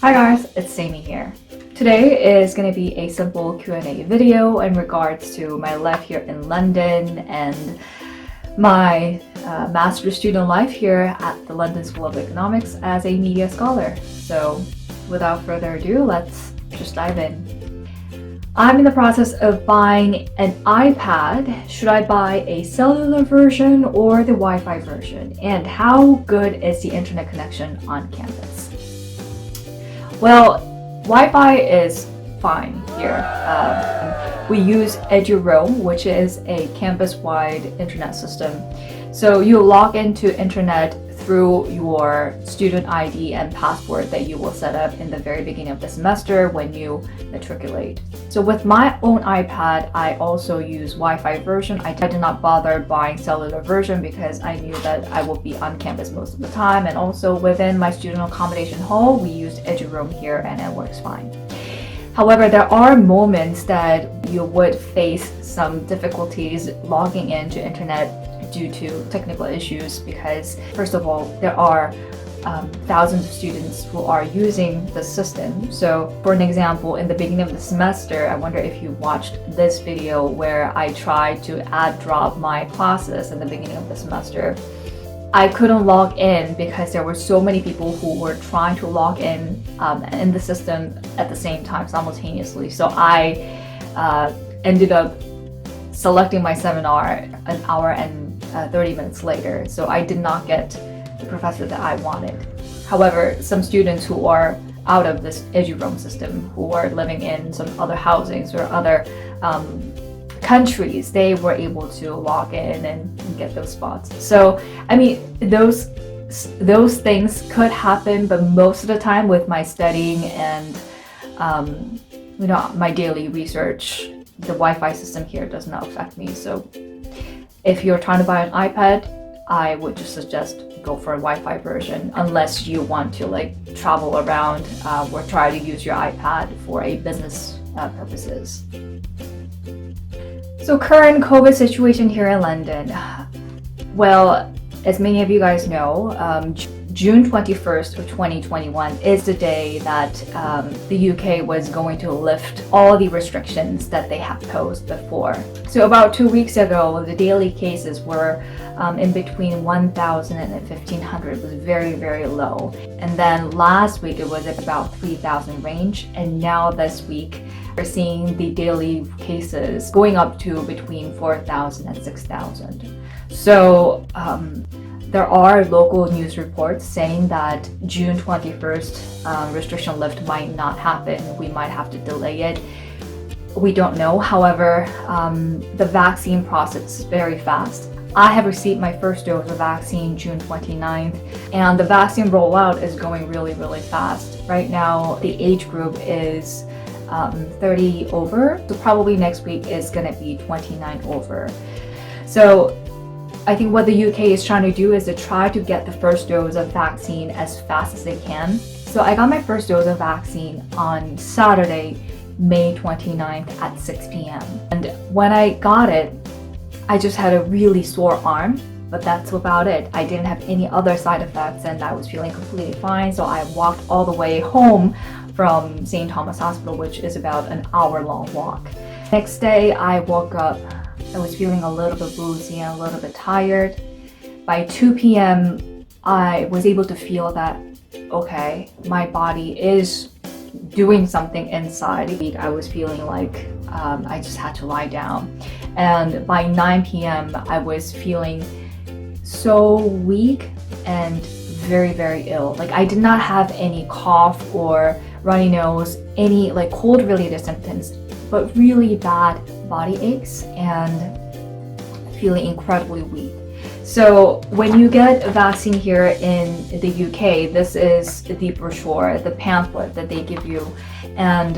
Hi guys, it's Sammy here. Today is going to be a simple Q&A video in regards to my life here in London and my master's student life here at the London School of Economics as a media scholar. So without further ado, let's just dive in. I'm in the process of buying an iPad. Should I buy a cellular version or the Wi-Fi version? And how good is the internet connection on campus? Well, Wi-Fi is fine here. We use Eduroam, which is a campus-wide internet system. So you log into internet through your student ID and password that you will set up in the very beginning of the semester when you matriculate. So with my own iPad, I also use Wi-Fi version. I did not bother buying cellular version because I knew that I will be on campus most of the time, and also within my student accommodation hall, we used Eduroam here and it works fine. However, there are moments that you would face some difficulties logging into internet due to technical issues because, first of all, there are thousands of students who are using the system. So for an example, in the beginning of the semester, I wonder if you watched this video where I tried to add drop my classes in the beginning of the semester. I couldn't log in because there were so many people who were trying to log in the system at the same time simultaneously. So I ended up selecting my seminar an hour and 30 minutes later. So I did not get the professor that I wanted. However, some students who are out of this Eduroam system, who are living in some other housings or other countries, they were able to log in and get those spots. So, I mean, those things could happen, but most of the time with my studying and my daily research, the Wi-Fi system here does not affect me. So if you're trying to buy an iPad, I would just suggest go for a Wi-Fi version unless you want to travel around or try to use your iPad for a business purposes. So current COVID situation here in London. Well, as many of you guys know, June 21st of 2021 is the day that the UK was going to lift all the restrictions that they had posed before. So about 2 weeks ago, the daily cases were in between 1,000 and 1,500. It was very, very low. And then last week it was at about 3,000 range. And now this week, we're seeing the daily cases going up to between 4,000 and 6,000. So there are local news reports saying that June 21st restriction lift might not happen. We might have to delay it. We don't know. However, the vaccine process is very fast. I have received my first dose of vaccine June 29th, and the vaccine rollout is going really, really fast. Right now, the age group is 30 over, so probably next week is going to be 29 over. So I think what the UK is trying to do is to try to get the first dose of vaccine as fast as they can. So I got my first dose of vaccine on Saturday, May 29th at 6 p.m. And when I got it, I just had a really sore arm, but that's about it. I didn't have any other side effects and I was feeling completely fine. So I walked all the way home from St. Thomas Hospital, which is about an hour-long walk. Next day, I woke up. I was feeling a little bit woozy and a little bit tired. By 2 p.m., I was able to feel that, okay, my body is doing something inside. I was feeling like I just had to lie down. And by 9 p.m., I was feeling so weak and very, very ill. I did not have any cough or runny nose, any cold-related symptoms, but really bad body aches and feeling incredibly weak. So when you get a vaccine here in the UK, this is the brochure, the pamphlet that they give you. And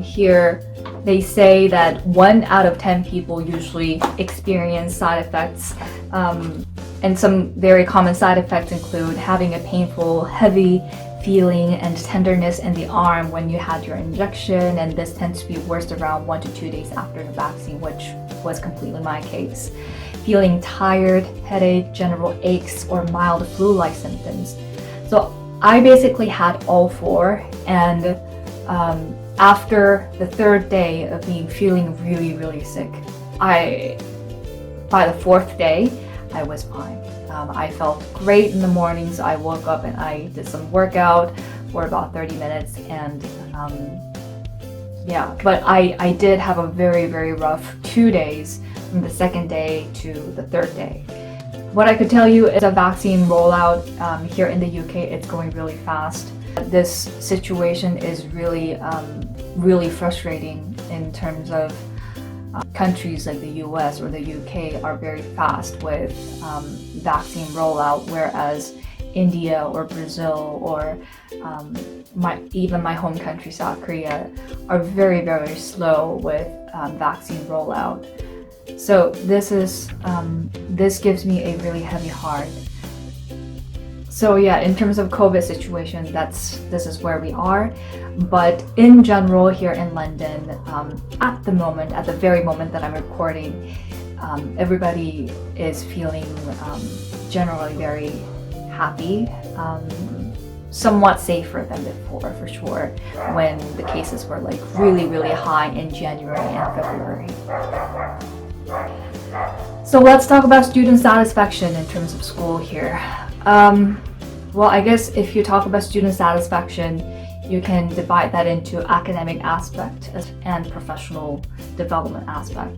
here they say that 1 out of 10 people usually experience side effects. And some very common side effects include having a painful, heavy feeling and tenderness in the arm when you had your injection, and this tends to be worse around 1 to 2 days after the vaccine, which was completely my case. Feeling tired, headache, general aches, or mild flu-like symptoms. So I basically had all four, and after the third day of feeling really sick, by the fourth day, I was fine. I felt great in the mornings. I woke up and I did some workout for about 30 minutes, and yeah, but I did have a very rough 2 days from the second day to the third day. What I could tell you is a vaccine rollout here in the UK, it's going really fast. This situation is really frustrating in terms of countries like the US or the UK are very fast with vaccine rollout, whereas India or Brazil or even my home country, South Korea, are very slow with vaccine rollout. So this gives me a really heavy heart. So yeah, in terms of COVID situation, this is where we are. But in general, here in London, at the very moment that I'm recording, everybody is feeling generally very happy, somewhat safer than before, for sure, when the cases were like really high in January and February. So let's talk about student satisfaction in terms of school here. Well, I guess if you talk about student satisfaction, you can divide that into academic aspect and professional development aspect.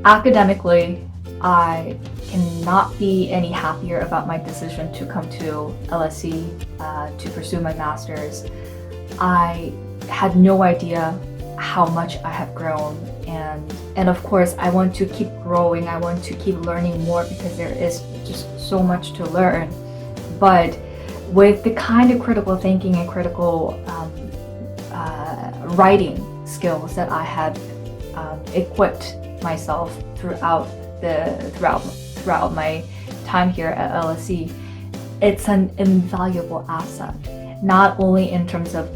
Academically, I cannot be any happier about my decision to come to LSE to pursue my master's. I had no idea how much I have grown, and of course I want to keep growing. I want to keep learning more because there is just so much to learn. But with the kind of critical thinking and critical writing skills that I have equipped myself throughout my time here at LSE, it's an invaluable asset, not only in terms of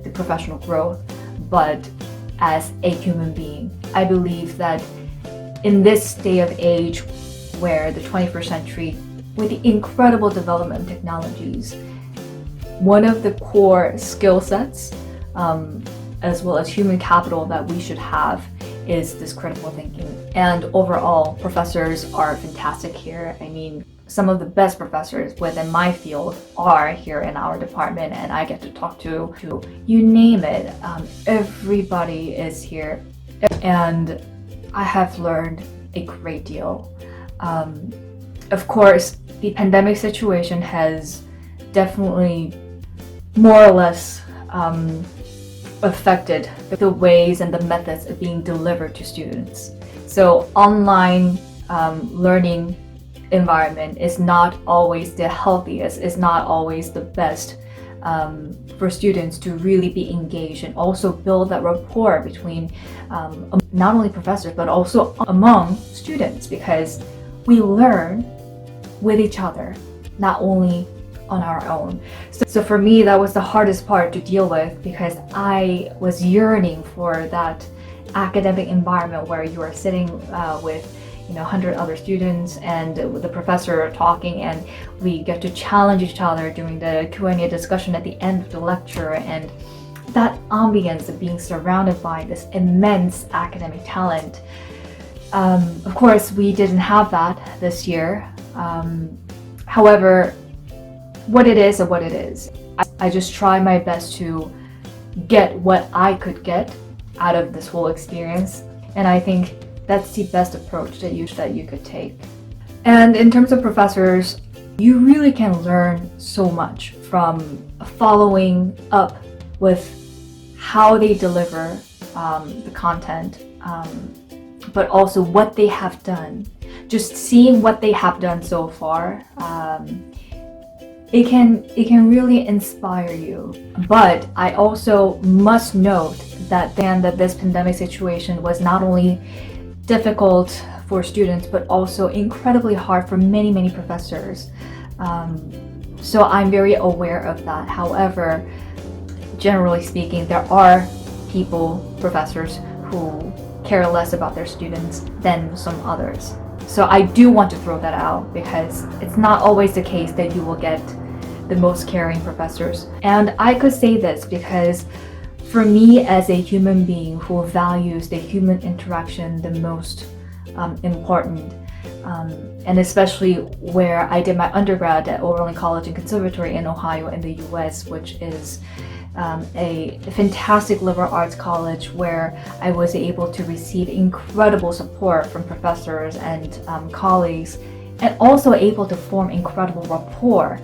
the professional growth, but as a human being. I believe that in this day of age where the 21st century, with the incredible development of technologies, one of the core skill sets, as well as human capital that we should have, is this critical thinking. And overall, professors are fantastic here. I mean, some of the best professors within my field are here in our department, and I get to talk to you name it. Everybody is here, and I have learned a great deal. Of course, the pandemic situation has definitely more or less affected the ways and the methods of being delivered to students. So online learning environment is not always the healthiest, is not always the best for students to really be engaged and also build that rapport between not only professors but also among students, because we learn with each other, not only on our own. So for me, that was the hardest part to deal with, because I was yearning for that academic environment where you are sitting with 100 other students and the professor talking, and we get to challenge each other during the Q&A discussion at the end of the lecture, and that ambience of being surrounded by this immense academic talent. Of course, we didn't have that this year. However, what it is is what it is. I just try my best to get what I could get out of this whole experience, and I think that's the best approach that you could take. And in terms of professors, you really can learn so much from following up with how they deliver the content, but also what they have done. Just seeing what they have done so far, it can really inspire you. But I also must note that this pandemic situation was not only difficult for students, but also incredibly hard for many professors. So I'm very aware of that. However, generally speaking, there are professors who care less about their students than some others. So I do want to throw that out, because it's not always the case that you will get the most caring professors. And I could say this because for me as a human being who values the human interaction the most important, and especially where I did my undergrad at Oberlin College and Conservatory in Ohio in the US, which is a fantastic liberal arts college where I was able to receive incredible support from professors and colleagues, and also able to form incredible rapport.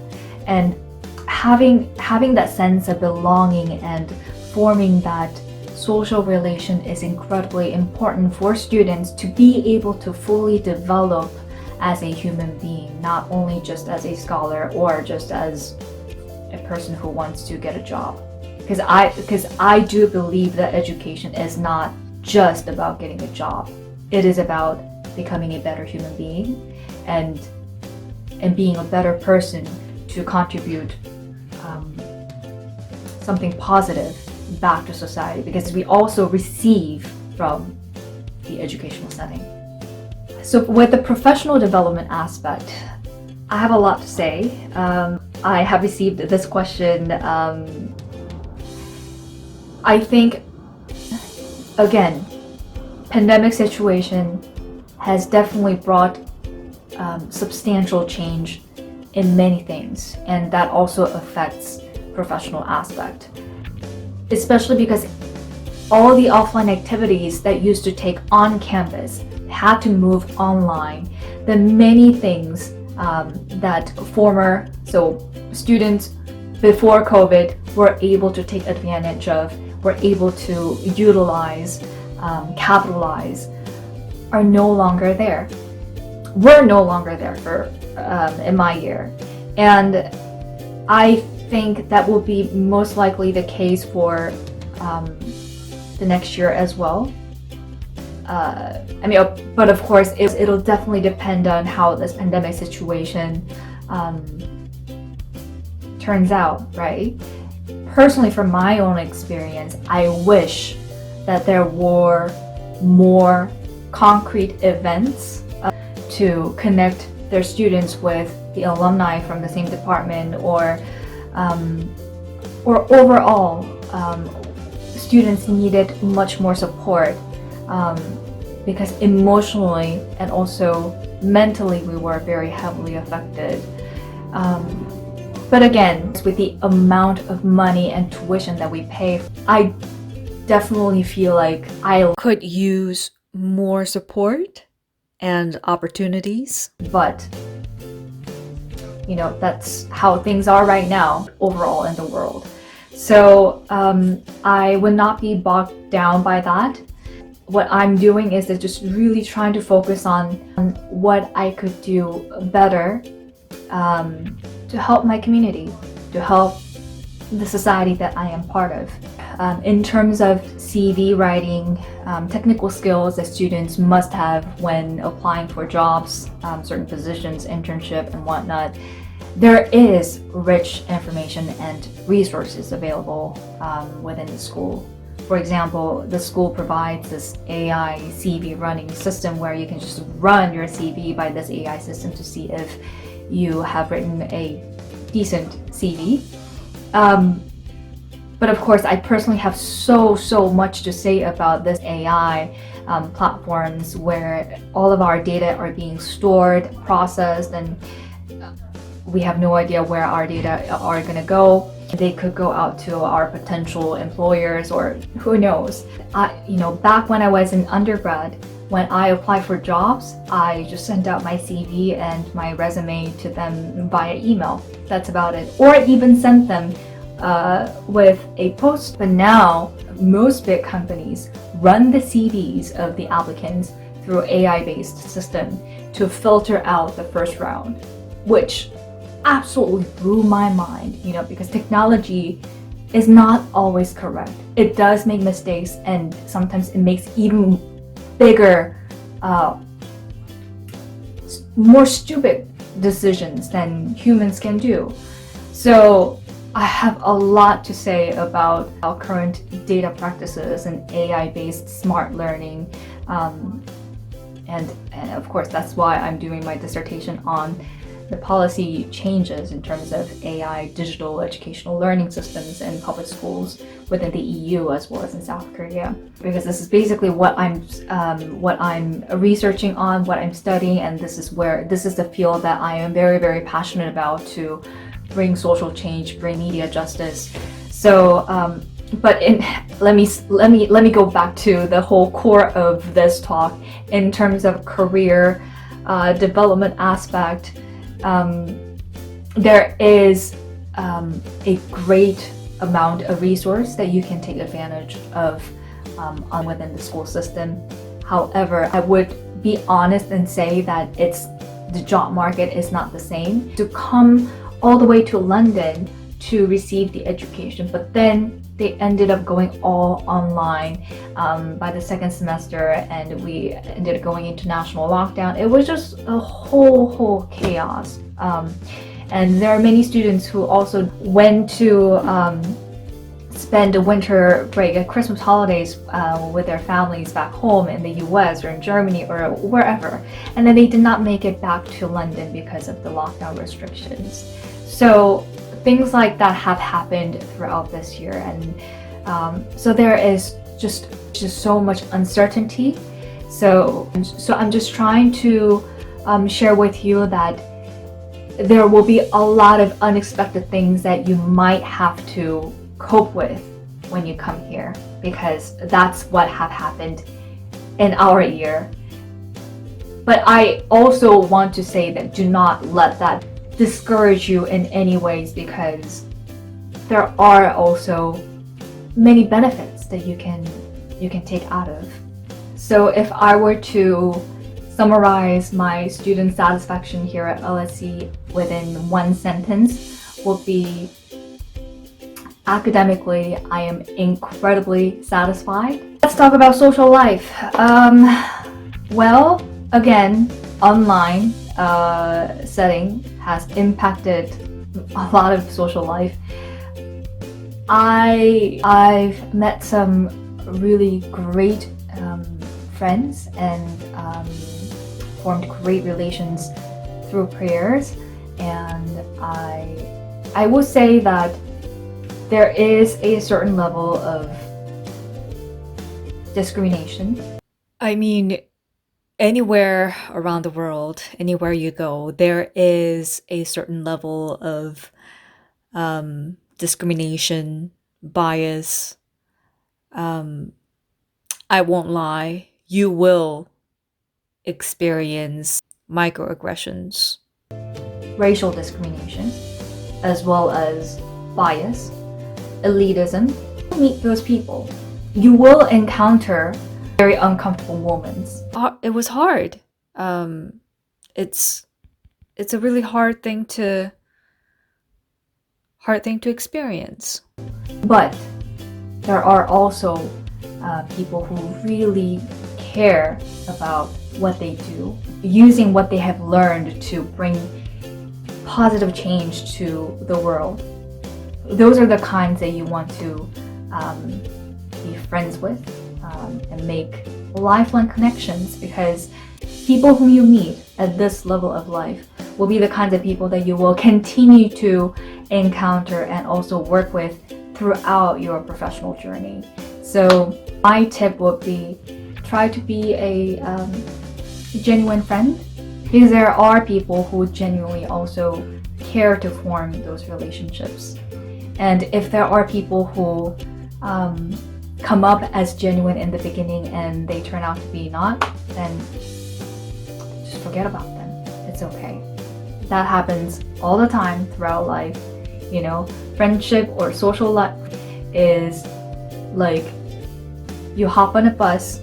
And having that sense of belonging and forming that social relation is incredibly important for students to be able to fully develop as a human being, not only just as a scholar or just as a person who wants to get a job. Because I do believe that education is not just about getting a job. It is about becoming a better human being and being a better person to contribute something positive back to society, because we also receive from the educational setting. So with the professional development aspect, I have a lot to say. I have received this question. I think, again, pandemic situation has definitely brought substantial change in many things, and that also affects professional aspect. Especially because all the offline activities that used to take on campus had to move online. The many things that students before COVID were able to take advantage of, were able to utilize, capitalize, are no longer there. Were no longer there for in my year, and I think that will be most likely the case for the next year as well. But of course, it'll definitely depend on how this pandemic situation turns out, right? Personally, from my own experience, I wish that there were more concrete events to connect their students with the alumni from the same department, or overall, students needed much more support because emotionally and also mentally we were very heavily affected. But again, with the amount of money and tuition that we pay, I definitely feel like I could use more support and opportunities. But that's how things are right now overall in the world. So I would not be bogged down by that. What I'm doing is just really trying to focus on what I could do better to help my community, to help the society that I am part of. In terms of CV writing, technical skills that students must have when applying for jobs, certain positions, internship, and whatnot, there is rich information and resources available within the school. For example, the school provides this AI CV running system where you can just run your CV by this AI system to see if you have written a decent CV. But of course, I personally have so much to say about this AI platforms where all of our data are being stored, processed, and we have no idea where our data are going to go. They could go out to our potential employers, or who knows. Back when I was in undergrad, when I applied for jobs, I just sent out my CV and my resume to them via email. That's about it. Or even sent them with a post. But now, most big companies run the CVs of the applicants through AI-based system to filter out the first round, which absolutely blew my mind, because technology is not always correct. It does make mistakes, and sometimes it makes even bigger, more stupid decisions than humans can do. So I have a lot to say about our current data practices and AI-based smart learning. And of course, that's why I'm doing my dissertation on the policy changes in terms of AI digital educational learning systems in public schools within the EU as well as in South Korea. Because this is basically what I'm researching on, what I'm studying, and this is the field that I am very, very passionate about to bring social change, bring media justice. So, let me go back to the whole core of this talk in terms of career development aspect. There is a great amount of resource that you can take advantage of within the school system. However, I would be honest and say that the job market is not the same. To come all the way to London to receive the education, but then they ended up going all online by the second semester, and we ended up going into national lockdown. It was just a whole chaos. And there are many students who also went to spend a winter break at Christmas holidays with their families back home in the US or in Germany or wherever, and then they did not make it back to London because of the lockdown restrictions. So things like that have happened throughout this year, and so there is just so much uncertainty. So I'm just trying to share with you that there will be a lot of unexpected things that you might have to cope with when you come here, because that's what have happened in our year. But I also want to say that do not let that discourage you in any ways, because there are also many benefits that you can take out of. So if I were to summarize my student satisfaction here at LSE within one sentence, would be academically, I am incredibly satisfied. Let's talk about social life. Well, again, online setting has impacted a lot of social life. I've met some really great friends and formed great relations through prayers, and I will say that there is a certain level of discrimination. I mean, anywhere around the world, anywhere you go, there is a certain level of discrimination, bias. I won't lie, you will experience microaggressions. Racial discrimination, as well as bias, elitism. Meet those people. You will encounter very uncomfortable moments. It was hard. It's a really hard thing to experience. But there are also people who really care about what they do, using what they have learned to bring positive change to the world. Those are the kinds that you want to be friends with and make lifelong connections, because people whom you meet at this level of life will be the kinds of people that you will continue to encounter and also work with throughout your professional journey. So my tip would be try to be a genuine friend, because there are people who genuinely also care to form those relationships. And if there are people who come up as genuine in the beginning and they turn out to be not, then just forget about them. It's okay. That happens all the time throughout life. You know, friendship or social life is like you hop on a bus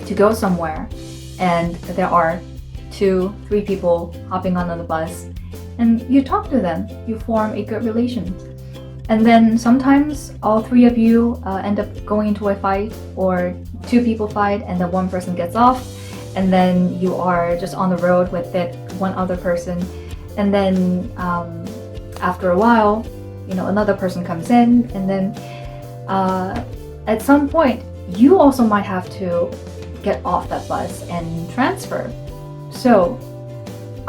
to go somewhere, and there are 2-3 people hopping on the bus, and you talk to them, you form a good relation. And then sometimes all 3 of you end up going into a fight, or 2 people fight and then 1 person gets off, and then you are just on the road with that 1 other person. And then after a while, you know, another person comes in, and then at some point you also might have to get off that bus and transfer. So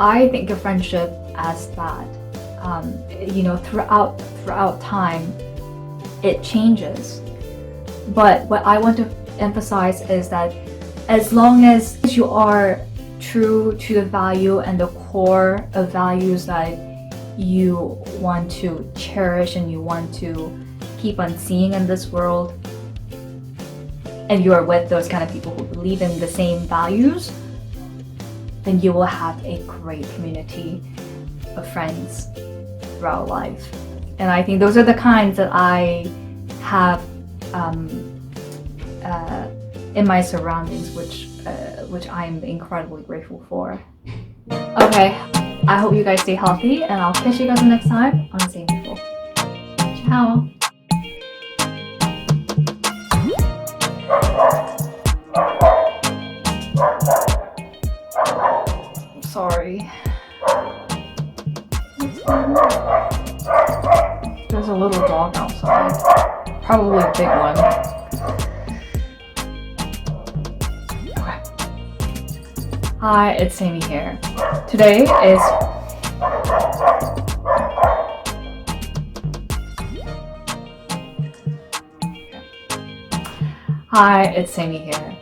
I think of friendship as that. Throughout time, it changes. But what I want to emphasize is that as long as you are true to the value and the core of values that you want to cherish and you want to keep on seeing in this world, and you are with those kind of people who believe in the same values, then you will have a great community of friends throughout life. And I think those are the kinds that I have in my surroundings, which I'm incredibly grateful for. Okay, I hope you guys stay healthy, and I'll catch you guys next time on the same info. Ciao! Sorry. There's a little dog outside. Probably a big one. Okay. Hi, it's Sammy here. Today is... Hi, it's Sammy here.